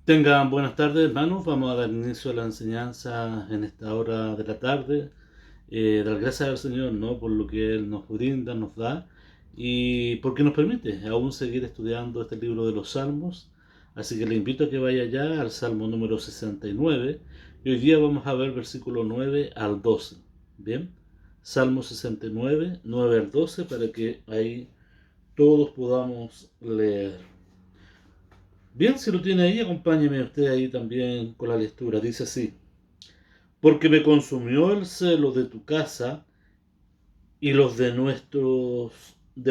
Tengan buenas tardes, hermanos. Vamos a dar inicio a la enseñanza en esta hora de la tarde. Dar gracias al Señor, ¿no? Por lo que Él nos brinda, nos da y porque nos permite aún seguir estudiando este libro de los Salmos. Así que le invito a que vaya ya al Salmo número 69 y hoy día vamos a ver versículo 9 al 12. Bien, Salmo 69, 9 al 12, para que ahí todos podamos leer. Bien, si lo tiene ahí, acompáñeme usted ahí también con la lectura. Dice así: porque me consumió el celo de tu casa y los de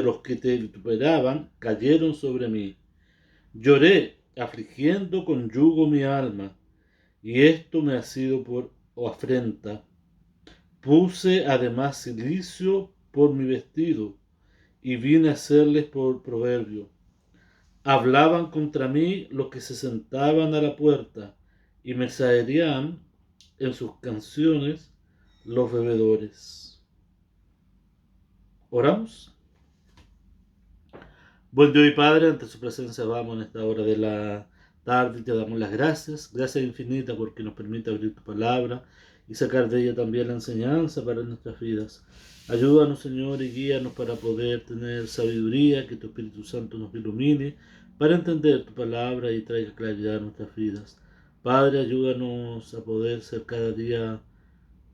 los que te vituperaban, cayeron sobre mí. Lloré, afligiendo con yugo mi alma, y esto me ha sido por afrenta. Puse además cilicio por mi vestido, y vine a hacerles por proverbio. Hablaban contra mí los que se sentaban a la puerta, y me zaherían en sus canciones los bebedores. ¿Oramos? Buen Dios y Padre, ante su presencia vamos en esta hora de la tarde y te damos las gracias. Gracias infinitas porque nos permite abrir tu palabra y sacar de ella también la enseñanza para nuestras vidas. Ayúdanos, Señor, y guíanos para poder tener sabiduría, que tu Espíritu Santo nos ilumine para entender tu palabra y traiga claridad a nuestras vidas. Padre, ayúdanos a poder ser cada día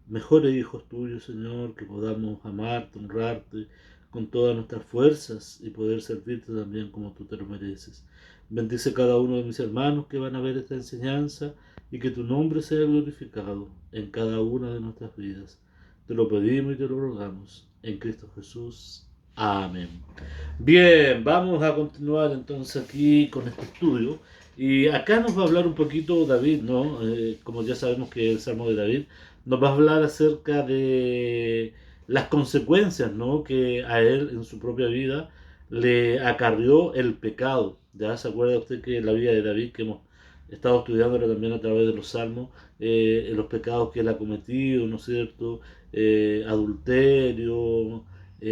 mejores hijos tuyos, Señor, que podamos amarte, honrarte con todas nuestras fuerzas y poder servirte también como tú te lo mereces. Bendice cada uno de mis hermanos que van a ver esta enseñanza y que tu nombre sea glorificado en cada una de nuestras vidas. Te lo pedimos y te lo rogamos en Cristo Jesús. Amén. Bien, vamos a continuar entonces aquí con este estudio. Y acá nos va a hablar un poquito David, ¿no? Como ya sabemos que el Salmo de David nos va a hablar acerca de las consecuencias, ¿no? Que a él en su propia vida le acarrió el pecado. Ya se acuerda usted que la vida de David, que hemos estado estudiando también a través de los salmos, los pecados que él ha cometido, ¿no es cierto? Adulterio,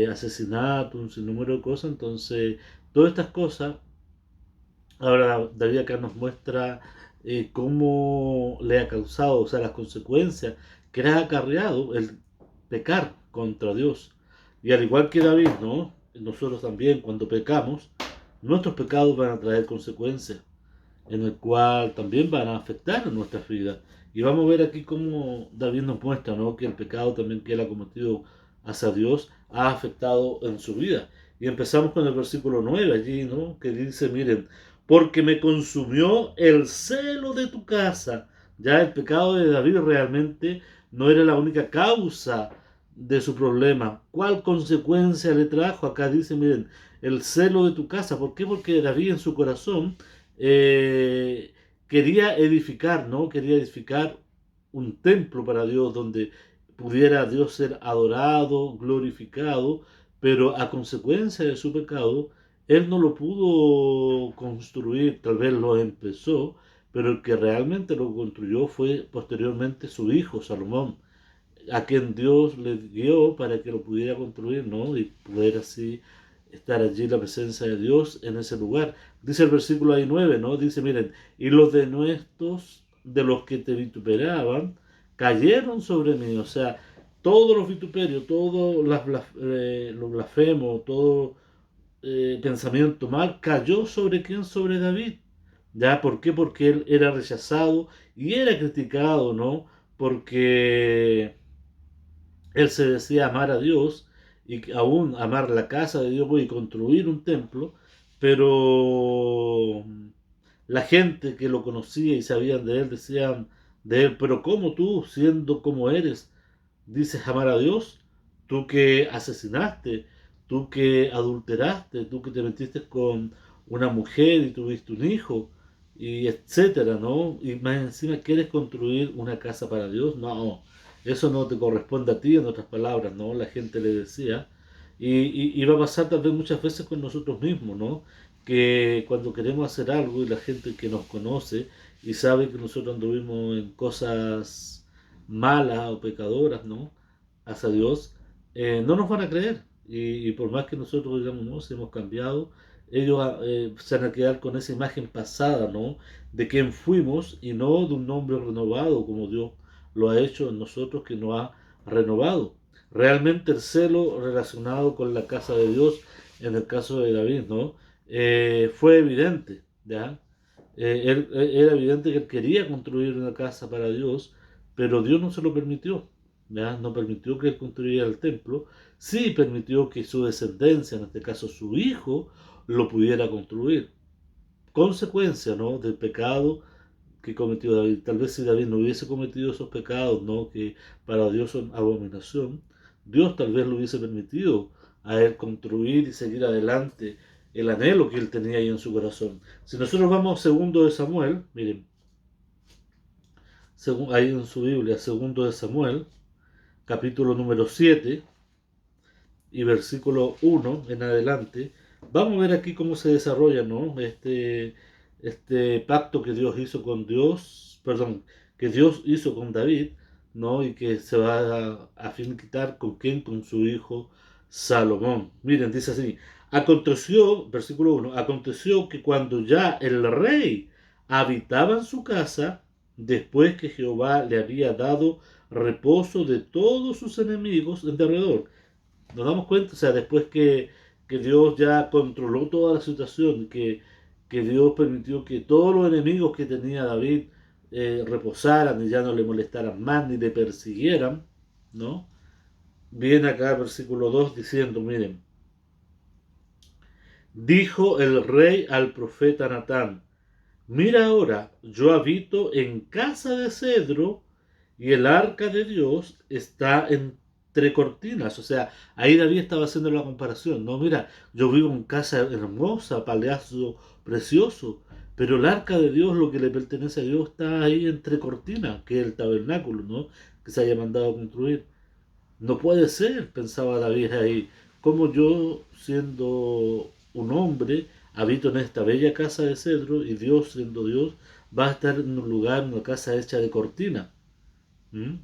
asesinato, un sinnúmero de cosas. Entonces, todas estas cosas, ahora David acá nos muestra cómo le ha causado, o sea, las consecuencias que le ha acarreado el pecar contra Dios. Y al igual que David, ¿no? Nosotros también cuando pecamos, nuestros pecados van a traer consecuencias, en el cual también van a afectar nuestras vidas. Y vamos a ver aquí cómo David nos muestra, ¿no? Que el pecado también que él ha cometido hacia Dios ha afectado en su vida. Y empezamos con el versículo 9 allí, ¿no? Que dice, miren, porque me consumió el celo de tu casa. Ya el pecado de David realmente no era la única causa de su problema. ¿Cuál consecuencia le trajo? Acá dice, miren, el celo de tu casa. ¿Por qué? Porque David en su corazón eh, quería edificar, ¿no? Quería edificar un templo para Dios donde pudiera Dios ser adorado, glorificado, pero a consecuencia de su pecado, él no lo pudo construir, tal vez lo empezó, pero el que realmente lo construyó fue posteriormente su hijo, Salomón, a quien Dios le dio para que lo pudiera construir, ¿no? Y poder así estar allí la presencia de Dios en ese lugar. Dice el versículo ahí 9, ¿no? Dice, miren, y los denuestos de los que te vituperaban cayeron sobre mí, o sea, todos los vituperios, todo los blasfemos, todo pensamiento mal cayó sobre quién, sobre David. ¿Ya? ¿Por qué? Porque él era rechazado y era criticado, ¿no? Porque él se decía amar a Dios y aún amar la casa de Dios y construir un templo, pero la gente que lo conocía y sabían de él decían de él, pero ¿cómo tú, siendo como eres, dices amar a Dios? Tú que asesinaste, tú que adulteraste, tú que te metiste con una mujer y tuviste un hijo, y etcétera, ¿no? Y más encima quieres construir una casa para Dios, no, eso no te corresponde a ti, en otras palabras, ¿no? La gente le decía. Y va a pasar también muchas veces con nosotros mismos, ¿no? Que cuando queremos hacer algo y la gente que nos conoce y sabe que nosotros anduvimos en cosas malas o pecadoras, ¿no? Hacia Dios, no nos van a creer. Y por más que nosotros digamos, no, si hemos cambiado, ellos se van a quedar con esa imagen pasada, ¿no? De quién fuimos y no de un hombre renovado como Dios lo ha hecho en nosotros, que nos ha renovado. Realmente el celo relacionado con la casa de Dios, en el caso de David, ¿no? Fue evidente, ¿ya? Era evidente que él quería construir una casa para Dios, pero Dios no se lo permitió, ¿ya? No permitió que él construyera el templo, sí permitió que su descendencia, en este caso su hijo, lo pudiera construir. Consecuencia, ¿no? Del pecado que cometió David. Tal vez si David no hubiese cometido esos pecados, ¿no? Que para Dios son abominación, Dios tal vez lo hubiese permitido a él construir y seguir adelante el anhelo que él tenía ahí en su corazón. Si nosotros vamos a segundo de Samuel, miren, ahí en su Biblia, segundo de Samuel, capítulo número 7 y versículo 1 en adelante, vamos a ver aquí cómo se desarrolla, ¿no? Este pacto que Dios hizo con Dios, perdón, que Dios hizo con David, ¿no? Y que se va a finiquitar con quién, con su hijo Salomón. Miren, dice así, aconteció, versículo 1, aconteció que cuando ya el rey habitaba en su casa, después que Jehová le había dado reposo de todos sus enemigos en derredor. Nos damos cuenta, o sea, después que Dios ya controló toda la situación, que Dios permitió que todos los enemigos que tenía David reposaran y ya no le molestaran más ni le persiguieran, ¿no? Viene acá el versículo 2 diciendo, miren, dijo el rey al profeta Natán, mira ahora, yo habito en casa de cedro y el arca de Dios está entre cortinas. O sea, ahí David estaba haciendo la comparación. No, mira, yo vivo en casa hermosa, palacio precioso, pero el arca de Dios, lo que le pertenece a Dios, está ahí entre cortinas, que es el tabernáculo, ¿no? Que se haya mandado a construir. No puede ser, pensaba David ahí, como yo, siendo un hombre, habito en esta bella casa de cedro y Dios, siendo Dios, va a estar en un lugar, en una casa hecha de cortina.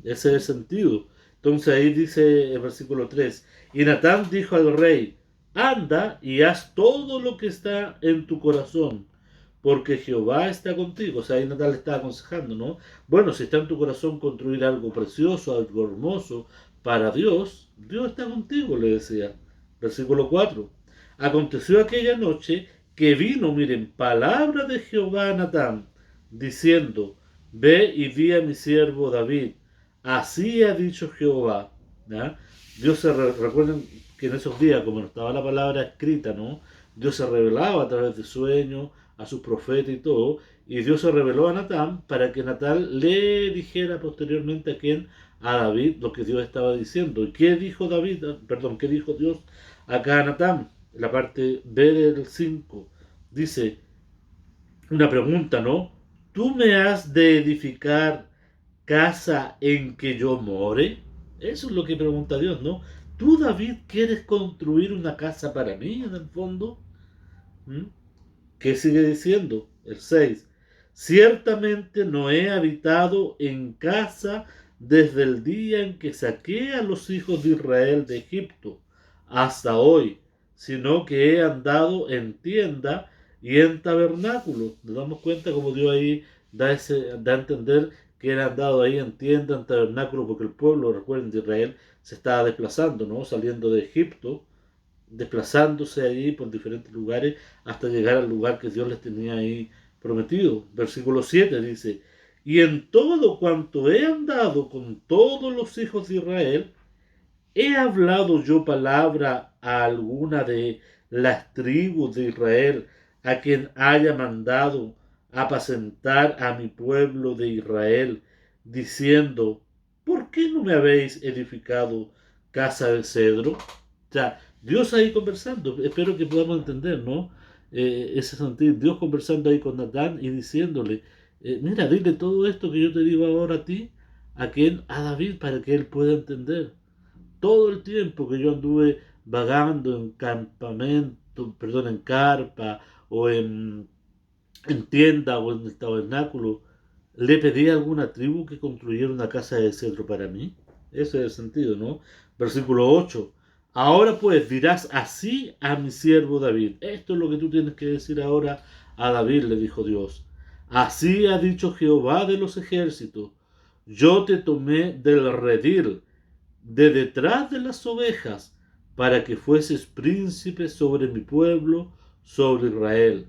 Ese es el sentido. Entonces ahí dice el versículo 3, y Natán dijo al rey, anda y haz todo lo que está en tu corazón, porque Jehová está contigo. O sea, ahí Natán le está aconsejando, ¿no? Bueno, si está en tu corazón construir algo precioso, algo hermoso para Dios, Dios está contigo, le decía. Versículo 4. Aconteció aquella noche que vino, miren, palabra de Jehová a Natán, diciendo, ve y di a mi siervo David, así ha dicho Jehová. ¿Ya? Recuerden que en esos días, como no estaba la palabra escrita, ¿no? Dios se revelaba a través de sueños, a sus profetas y todo, y Dios se reveló a Natán para que Natán le dijera posteriormente a quién, a David, lo que Dios estaba diciendo. ¿Y qué dijo David? Perdón, ¿qué dijo Dios acá a Natán? La parte B del 5 dice, una pregunta, ¿no? ¿Tú me has de edificar casa en que yo more? Eso es lo que pregunta Dios, ¿no? ¿Tú, David, quieres construir una casa para mí, en el fondo? ¿Mm? ¿Qué sigue diciendo? El 6. Ciertamente no he habitado en casa desde el día en que saqué a los hijos de Israel de Egipto hasta hoy, sino que he andado en tienda y en tabernáculo. Nos damos cuenta como Dios ahí da a entender que él ha andado ahí en tienda, en tabernáculo, porque el pueblo, recuerden, de Israel se estaba desplazando, ¿no? Saliendo de Egipto, desplazándose allí por diferentes lugares hasta llegar al lugar que Dios les tenía ahí prometido. Versículo 7 dice, y en todo cuanto he andado con todos los hijos de Israel, ¿he hablado yo palabra a alguna de las tribus de Israel a quien haya mandado apacentar a mi pueblo de Israel, diciendo, ¿por qué no me habéis edificado casa de cedro? O sea, Dios ahí conversando, espero que podamos entender, ¿no? Ese sentido, Dios conversando ahí con Natán y diciéndole, mira, dile todo esto que yo te digo ahora a ti, a quien, a David, para que él pueda entender. Todo el tiempo que yo anduve vagando en campamento, perdón, en carpa o en tienda o en el tabernáculo, le pedí a alguna tribu que construyera una casa de cedro para mí. Ese es el sentido, ¿no? Versículo 8. Ahora pues dirás así a mi siervo David. Esto es lo que tú tienes que decir ahora a David, le dijo Dios. Así ha dicho Jehová de los ejércitos. Yo te tomé del redil, de detrás de las ovejas, para que fueses príncipe sobre mi pueblo, sobre Israel.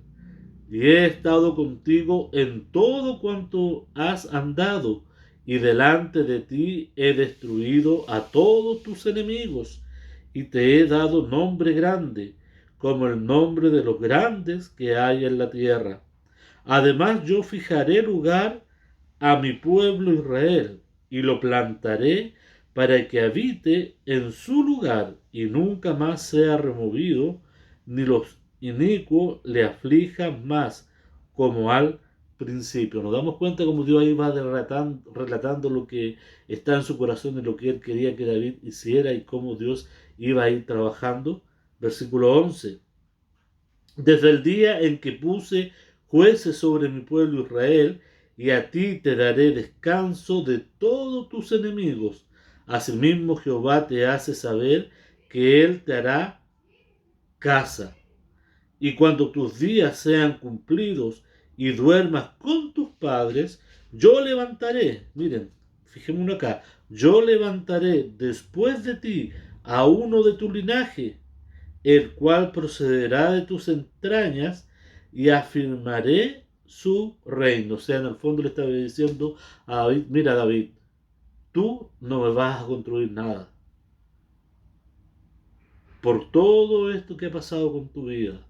Y he estado contigo en todo cuanto has andado, y delante de ti he destruido a todos tus enemigos, y te he dado nombre grande, como el nombre de los grandes que hay en la tierra. Además yo fijaré lugar a mi pueblo Israel, y lo plantaré para que habite en su lugar, y nunca más sea removido, ni los inicuos le aflijan más, como al principio. Nos damos cuenta como Dios ahí va relatando lo que está en su corazón y lo que él quería que David hiciera y cómo Dios iba a ir trabajando. Versículo 11. Desde el día en que puse jueces sobre mi pueblo Israel, y a ti te daré descanso de todos tus enemigos. Asimismo Jehová te hace saber que él te hará casa. Y cuando tus días sean cumplidos y duermas con tus padres, yo levantaré, miren, fijémonos acá, yo levantaré después de ti a uno de tu linaje, el cual procederá de tus entrañas, y afirmaré su reino. O sea, en el fondo le estaba diciendo a David, mira David, tú no me vas a construir nada. Por todo esto que ha pasado con tu vida,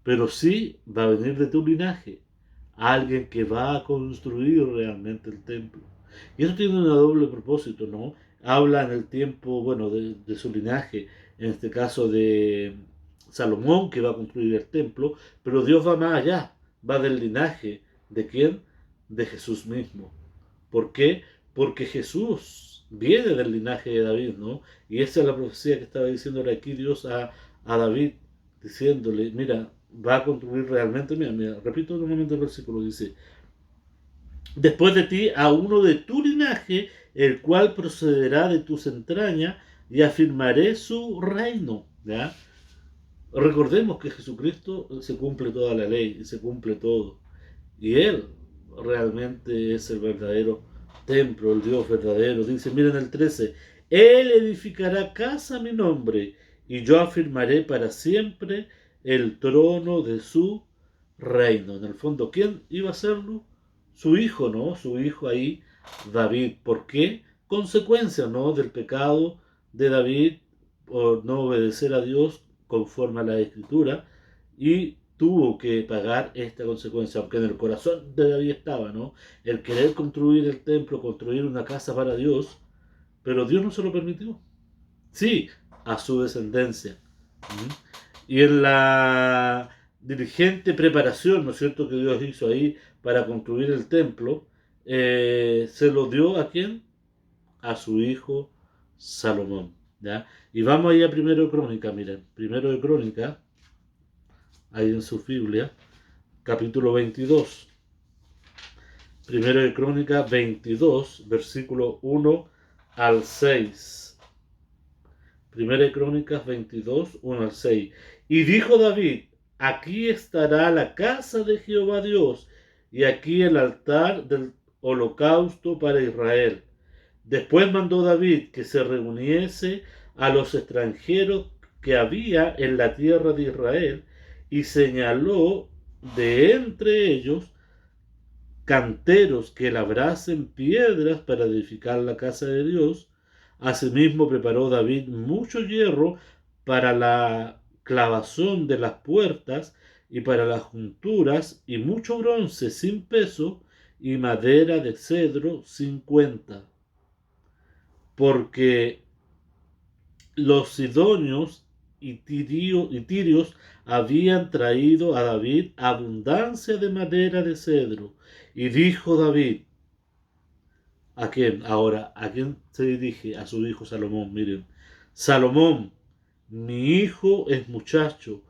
pero sí va a venir de tu linaje alguien que va a construir realmente el templo. Y eso tiene un doble propósito, ¿no? Habla en el tiempo, bueno, de su linaje, en este caso de Salomón, que va a construir el templo, pero Dios va más allá, va del linaje. ¿De quién? De Jesús mismo. ¿Por qué? Porque Jesús viene del linaje de David, ¿no? Y esa es la profecía que estaba diciéndole aquí Dios a David, diciéndole, mira, va a construir realmente, mira, repito nuevamente el versículo, dice, después de ti a uno de tu linaje, el cual procederá de tus entrañas, y afirmaré su reino, ¿ya? Recordemos que Jesucristo se cumple toda la ley y se cumple todo. Y Él realmente es el verdadero templo, el Dios verdadero. Dice, miren el 13, Él edificará casa a mi nombre, y yo afirmaré para siempre el trono de su reino. En el fondo, ¿quién iba a hacerlo? Su hijo, ¿no? Su hijo ahí, David. ¿Por qué? Consecuencia, ¿no? Del pecado de David por no obedecer a Dios conforme a la escritura, y tuvo que pagar esta consecuencia, aunque en el corazón de David estaba, ¿no? El querer construir el templo, construir una casa para Dios, pero Dios no se lo permitió. Sí, a su descendencia. ¿Mm? Y en la diligente preparación, ¿no es cierto?, que Dios hizo ahí para construir el templo, se lo dio ¿a quién? A su hijo Salomón. ¿Ya? Y vamos ahí a Primero de Crónica, miren, Primero de Crónica, ahí en su Biblia, capítulo 22. Primero de Crónica 22, versículo 1 al 6. Primera de Crónicas 22, 1 al 6. Y dijo David, aquí estará la casa de Jehová Dios, y aquí el altar del holocausto para Israel. Después mandó David que se reuniese a los extranjeros que había en la tierra de Israel, y señaló de entre ellos canteros que labrasen piedras para edificar la casa de Dios. Asimismo preparó David mucho hierro para la clavazón de las puertas y para las junturas, y mucho bronce sin peso, y madera de cedro sin cuenta, porque los sidonios y tirios habían traído a David abundancia de madera de cedro. Y dijo David, ¿a quién? Ahora, ¿a quién se dirige? A su hijo Salomón. Miren, Salomón, mi hijo es muchacho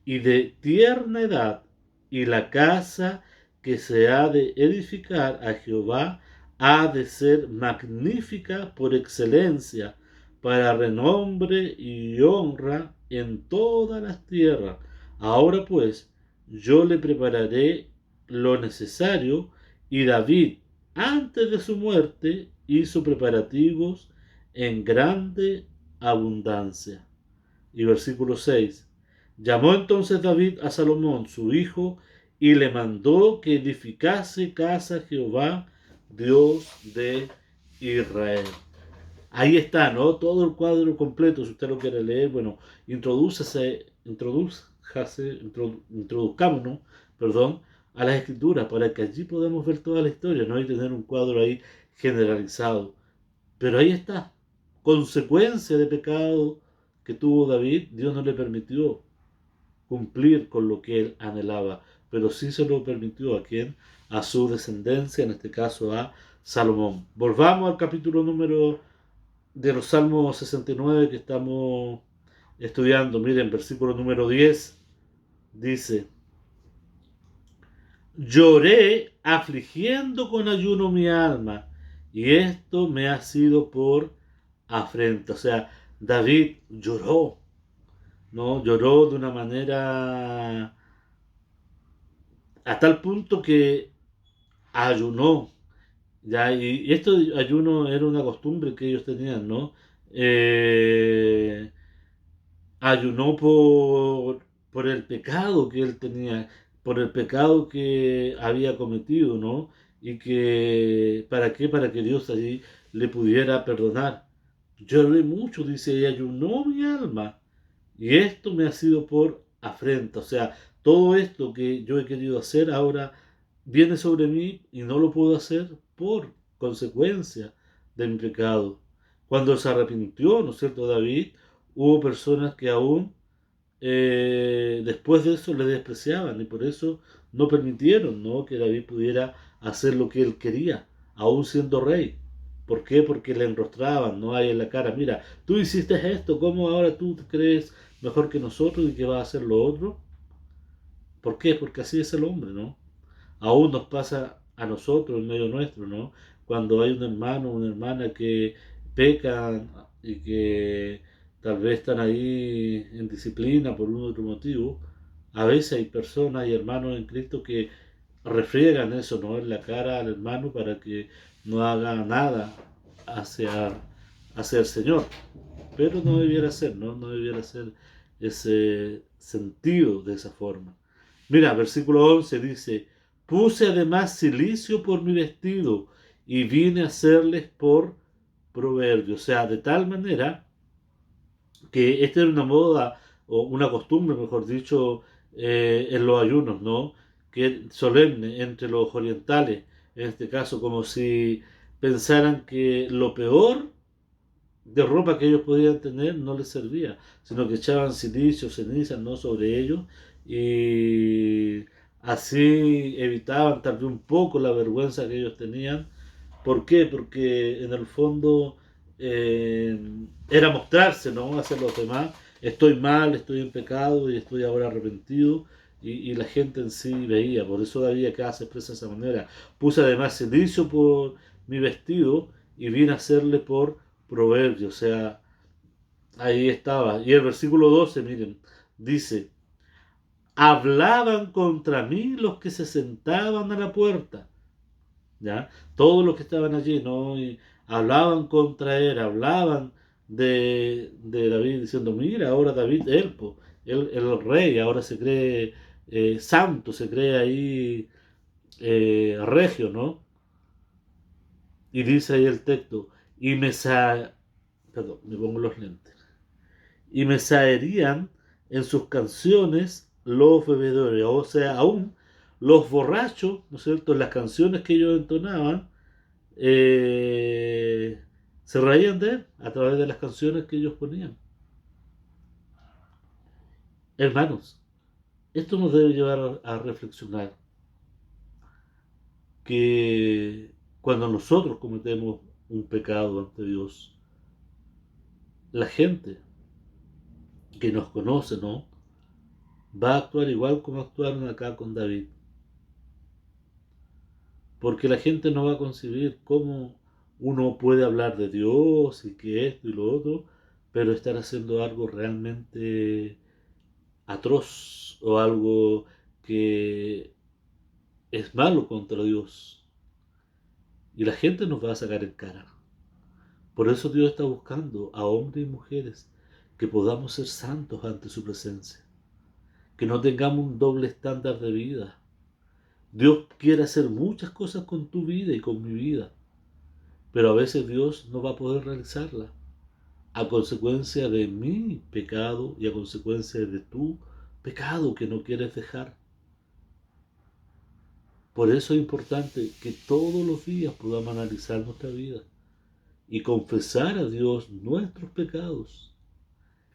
y de tierna edad, y la casa que se ha de edificar a Jehová ha de ser magnífica por excelencia, para renombre y honra en todas las tierras. Ahora pues, yo le prepararé lo necesario, y David, antes de su muerte, hizo preparativos en grande abundancia. Y versículo 6. Llamó entonces David a Salomón, su hijo, y le mandó que edificase casa a Jehová, Dios de Israel. Ahí está, ¿no? Todo el cuadro completo, si usted lo quiere leer, bueno, introduzcámonos, perdón, a las escrituras para que allí podamos ver toda la historia, ¿no? Y tener un cuadro ahí generalizado. Pero ahí está, consecuencia de pecado que tuvo David, Dios no le permitió cumplir con lo que él anhelaba, pero sí se lo permitió a quien, a su descendencia, en este caso a Salomón. Volvamos al capítulo número de los Salmos 69 que estamos estudiando. Miren, versículo número 10 dice: lloré afligiendo con ayuno mi alma, y esto me ha sido por afrenta. O sea, David lloró, ¿no? Lloró de una manera a tal punto que ayunó, ¿ya? Y esto de ayuno era una costumbre que ellos tenían, ¿no? Ayunó por el pecado que él tenía, por el pecado que había cometido, ¿no? Y que, ¿para qué? Para que Dios allí le pudiera perdonar. Lloré mucho, dice, y ayunó mi alma, y esto me ha sido por afrenta. O sea, todo esto que yo he querido hacer ahora viene sobre mí y no lo puedo hacer por consecuencia de mi pecado. Cuando se arrepintió, ¿no es cierto, David? Hubo personas que aún después de eso le despreciaban, y por eso no permitieron, ¿no?, que David pudiera hacer lo que él quería, aún siendo rey. ¿Por qué? Porque le enrostraban, no hay en la cara: mira, tú hiciste esto, ¿cómo ahora tú te crees mejor que nosotros y que vas a hacer lo otro? ¿Por qué? Porque así es el hombre, ¿no? Aún nos pasa a nosotros en medio nuestro, ¿no? Cuando hay un hermano o una hermana que pecan y que tal vez están ahí en disciplina por un otro motivo, a veces hay personas y hermanos en Cristo que refriegan eso, ¿no?, en la cara al hermano para que no haga nada hacia, hacia el Señor. Pero no debiera ser, ¿no? No debiera ser ese sentido de esa forma. Mira, versículo 11 dice: puse además cilicio por mi vestido y vine a hacerles por proverbio. O sea, de tal manera que esta era una moda o una costumbre, mejor dicho, en los ayunos, ¿no? Que solemne entre los orientales, en este caso, como si pensaran que lo peor de ropa que ellos podían tener no les servía, sino que echaban silicio, cenizas, ¿no?, sobre ellos, y así evitaban tal vez un poco la vergüenza que ellos tenían. ¿Por qué? Porque en el fondo eh, era mostrarse, ¿no?, hacia los demás: estoy mal, estoy en pecado y estoy ahora arrepentido. Y la gente en sí veía. Por eso David acá se expresa de esa manera: puse además silicio por mi vestido y vine a hacerle por proverbio. O sea, ahí estaba. Y el versículo 12, miren, dice: hablaban contra mí los que se sentaban a la puerta, ¿ya? Todos los que estaban allí, ¿no? Y hablaban contra él, hablaban de David, diciendo: mira, ahora David, él, el rey, ahora se cree santo, se cree ahí regio, ¿no? Y dice ahí el texto: y perdón, me pongo los lentes. Y me saerían en sus canciones los bebedores. O sea, aún los borrachos, ¿no es cierto?, en las canciones que ellos entonaban, eh, se reían de él a través de las canciones que ellos ponían. Hermanos, esto nos debe llevar a reflexionar que cuando nosotros cometemos un pecado ante Dios, la gente que nos conoce, ¿no?, va a actuar igual como actuaron acá con David. Porque la gente no va a concebir cómo uno puede hablar de Dios y que esto y lo otro, pero estar haciendo algo realmente atroz o algo que es malo contra Dios. Y la gente nos va a sacar en cara. Por eso Dios está buscando a hombres y mujeres que podamos ser santos ante su presencia. Que no tengamos un doble estándar de vida. Dios quiere hacer muchas cosas con tu vida y con mi vida, pero a veces Dios no va a poder realizarla a consecuencia de mi pecado y a consecuencia de tu pecado que no quieres dejar. Por eso es importante que todos los días podamos analizar nuestra vida y confesar a Dios nuestros pecados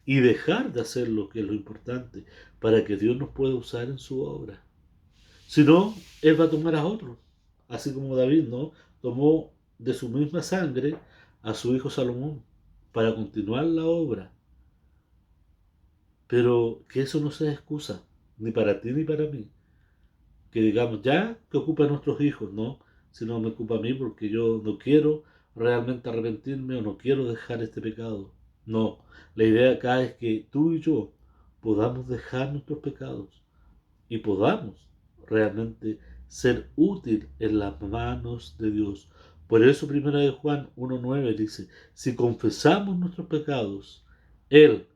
y dejar de hacer lo que es lo importante para que Dios nos pueda usar en su obra. Si no, Él va a tomar a otro, así como David, ¿no? Tomó de su misma sangre a su hijo Salomón para continuar la obra. Pero que eso no sea excusa, ni para ti ni para mí. Que digamos, ya, que ocupa a nuestros hijos, ¿no? Sino me ocupa a mí porque yo no quiero realmente arrepentirme o no quiero dejar este pecado. No, la idea acá es que tú y yo podamos dejar nuestros pecados y podamos realmente ser útil en las manos de Dios. Por eso 1 de Juan 1.9 dice, si confesamos nuestros pecados, Él,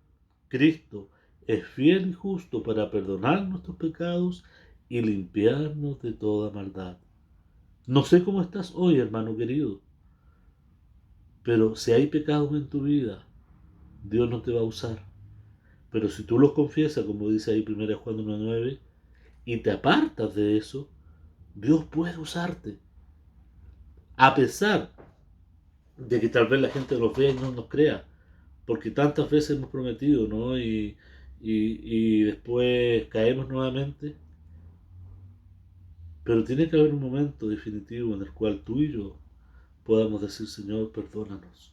Cristo, es fiel y justo para perdonar nuestros pecados y limpiarnos de toda maldad. No sé cómo estás hoy, hermano querido, pero si hay pecados en tu vida, Dios no te va a usar. Pero si tú los confiesas, como dice ahí 1 Juan 1.9, y te apartas de eso, Dios puede usarte. A pesar de que tal vez la gente los vea y no nos crea. Porque tantas veces hemos prometido, ¿no? Y después caemos nuevamente. Pero tiene que haber un momento definitivo en el cual tú y yo podamos decir, Señor, perdónanos.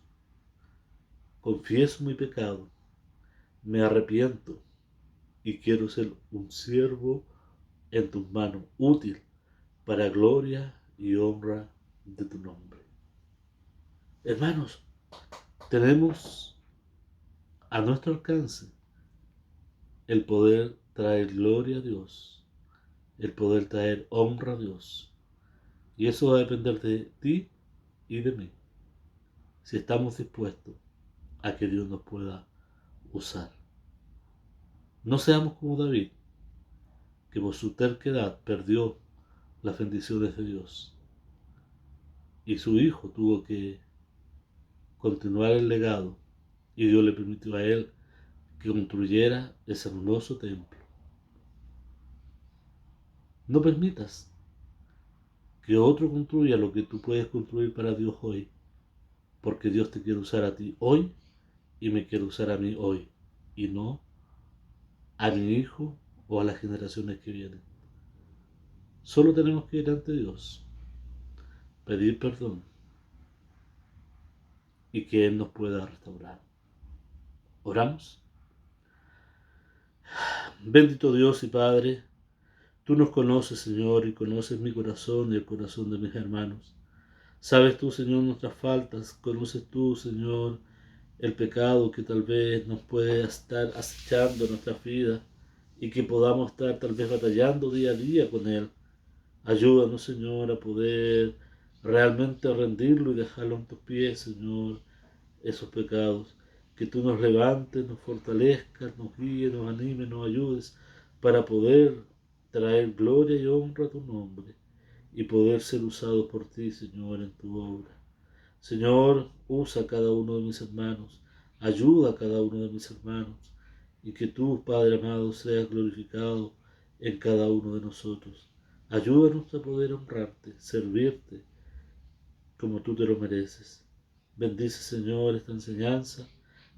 Confieso mi pecado. Me arrepiento. Y quiero ser un siervo en tus manos, útil para gloria y honra de tu nombre. Hermanos, tenemos a nuestro alcance el poder traer gloria a Dios, el poder traer honra a Dios. Y eso va a depender de ti y de mí, si estamos dispuestos a que Dios nos pueda usar. No seamos como David, que por su terquedad perdió las bendiciones de Dios. Y su hijo tuvo que continuar el legado y Dios le permitió a él que construyera ese hermoso templo. No permitas que otro construya lo que tú puedes construir para Dios hoy, porque Dios te quiere usar a ti hoy y me quiere usar a mí hoy, y no a mi hijo o a las generaciones que vienen. Solo tenemos que ir ante Dios, pedir perdón y que Él nos pueda restaurar. Oramos. Bendito Dios y Padre, tú nos conoces, Señor, y conoces mi corazón y el corazón de mis hermanos. Sabes tú, Señor, nuestras faltas, conoces tú, Señor, el pecado que tal vez nos puede estar acechando en nuestras vidas y que podamos estar tal vez batallando día a día con él. Ayúdanos, Señor, a poder realmente rendirlo y dejarlo en tus pies, Señor, esos pecados. Que tú nos levantes, nos fortalezcas, nos guíes, nos animes, nos ayudes para poder traer gloria y honra a tu nombre y poder ser usados por ti, Señor, en tu obra. Señor, usa a cada uno de mis hermanos, ayuda a cada uno de mis hermanos, y que tú, Padre amado, seas glorificado en cada uno de nosotros. Ayúdanos a poder honrarte, servirte como tú te lo mereces. Bendice, Señor, esta enseñanza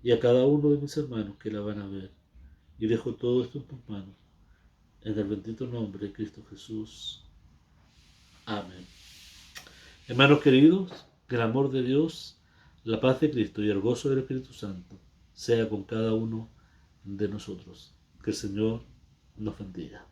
y a cada uno de mis hermanos que la van a ver. Y dejo todo esto en tus manos. En el bendito nombre de Cristo Jesús. Amén. Hermanos queridos, que el amor de Dios, la paz de Cristo y el gozo del Espíritu Santo sea con cada uno de nosotros. Que el Señor nos bendiga.